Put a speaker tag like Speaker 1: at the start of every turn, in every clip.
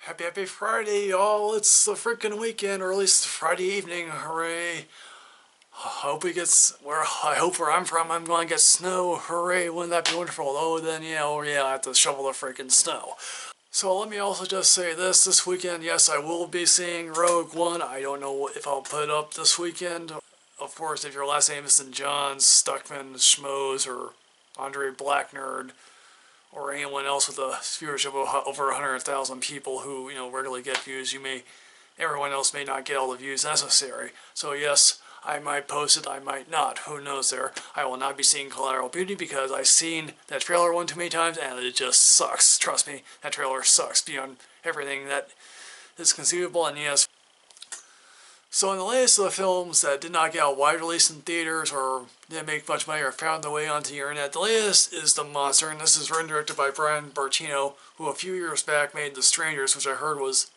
Speaker 1: Happy Friday, y'all. It's the freaking weekend, or at least Friday evening. Hooray. I hope where I'm from, I'm going to get snow. Hooray, wouldn't that be wonderful? Oh, then, I have to shovel the freaking snow. So let me also just say this weekend, yes, I will be seeing Rogue One. I don't know if I'll put it up this weekend. Of course, if your last name is St. John's, Stuckman, Schmoes, or Andre Blacknerd, or anyone else with a viewership of over 100,000 people who, regularly get views, everyone else may not get all the views necessary. So yes, I might post it, I might not. Who knows there? I will not be seeing Collateral Beauty because I've seen that trailer one too many times and it just sucks. Trust me, that trailer sucks beyond everything that is conceivable. And yes, so in the latest of the films that did not get a wide release in theaters or didn't make much money or found their way onto the internet, the latest is The Monster, and this is written and directed by Brian Bertino, who a few years back made The Strangers, which I heard was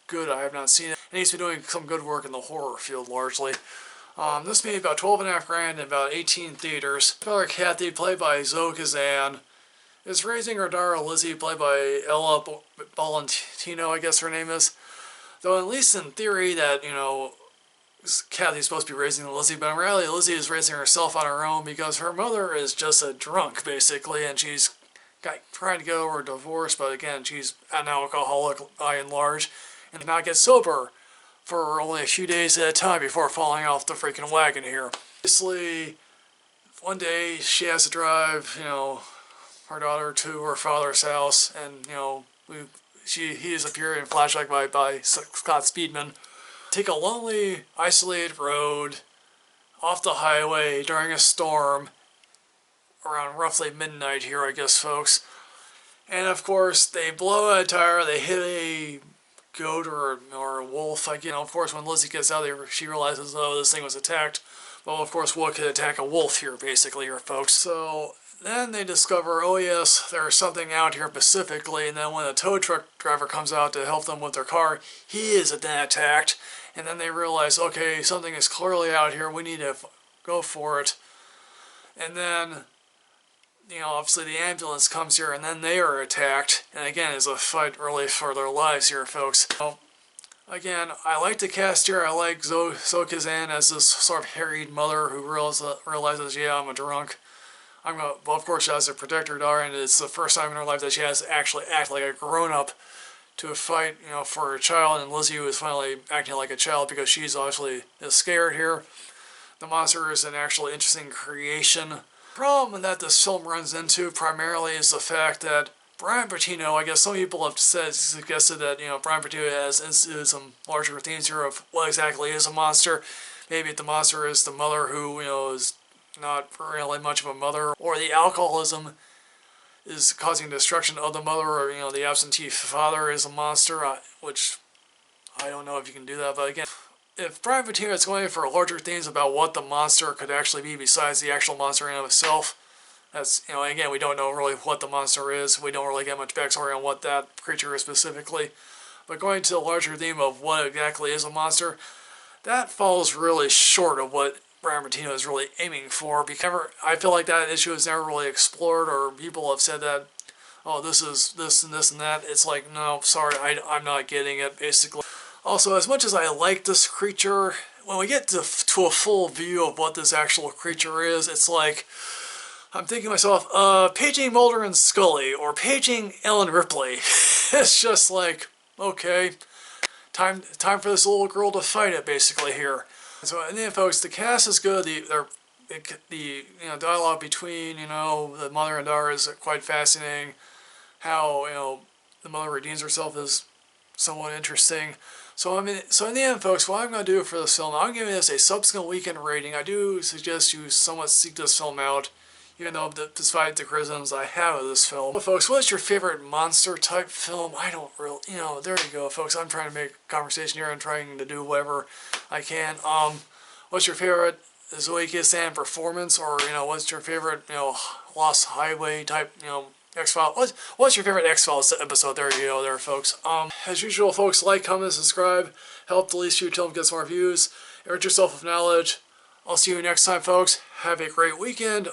Speaker 1: good. I have not seen it, and he's been doing some good work in the horror field largely. This made about $12.5 grand in about 18 theaters. Father Kathy, played by Zoe Kazan, is raising her daughter Lizzie, played by Ella Valentino, I guess her name is. Though at least in theory that, Kathy's supposed to be raising Lizzie, but in reality Lizzie is raising herself on her own because her mother is just a drunk, basically, and she's trying to get over a divorce, but again, she's an alcoholic by and large, and cannot get sober for only a few days at a time before falling off the freaking wagon here. Obviously, one day she has to drive, her daughter to her father's house, and, he is appeared in flashback by Scott Speedman. Take a lonely, isolated road off the highway during a storm around roughly midnight here, I guess, folks. And of course, they blow out a tire, they hit a goat or a wolf. Of course, when Lizzie gets out there, she realizes, oh, this thing was attacked. Well, of course, what could attack a wolf here, basically, here, folks? So then they discover, oh yes, there's something out here specifically, and then when a tow truck driver comes out to help them with their car, he is then attacked. And then they realize, okay, something is clearly out here, we need to go for it. And then, obviously the ambulance comes here, and then they are attacked. And again, it's a fight really for their lives here, folks. So, again, I like the cast here. I like Zoe Kazan as this sort of harried mother who realizes, yeah, I'm a drunk. Well, of course, she has to protect her daughter, and it's the first time in her life that she has to actually act like a grown-up to fight, for her child, and Lizzie is finally acting like a child because she's obviously scared here. The monster is an actually interesting creation. The problem that this film runs into primarily is the fact that Brian Bertino, I guess some people have suggested that, Brian Bertino has instituted some larger themes here of what exactly is a monster. Maybe the monster is the mother who, is not really much of a mother, or the alcoholism is causing destruction of the mother, or, the absentee father is a monster, which I don't know if you can do that, but again, if Brian Bertino is going for larger themes about what the monster could actually be besides the actual monster in and of itself, that's, again, we don't know really what the monster is, we don't really get much backstory on what that creature is specifically, but going to the larger theme of what exactly is a monster, that falls really short of what Brian Bertino is really aiming for, because I feel like that issue is never really explored, or people have said that, oh, this is this and this and that. It's like, no, sorry, I'm not getting it, basically. Also, as much as I like this creature, when we get to a full view of what this actual creature is, it's like, I'm thinking to myself, paging Mulder and Scully, or paging Ellen Ripley. It's just like, okay, time for this little girl to fight it, basically, here. So, and then, folks, the cast is good. The dialogue between, the mother and daughter is quite fascinating. How, the mother redeems herself is somewhat interesting. So, in the end, folks, what I'm going to do for this film, I'm giving this a subsequent weekend rating. I do suggest you somewhat seek this film out, even though, despite the criticisms I have of this film. But, folks, what's your favorite monster-type film? I don't really, there you go, folks. I'm trying to make conversation here. I'm trying to do whatever I can. What's your favorite Zoe Kazan performance, or, what's your favorite, Lost Highway type, X-Files? What's your favorite X-Files episode? There you go, there, folks. As usual, folks, like, comment, subscribe. Help the least few till get some more views. Enrich yourself with knowledge. I'll see you next time, folks. Have a great weekend.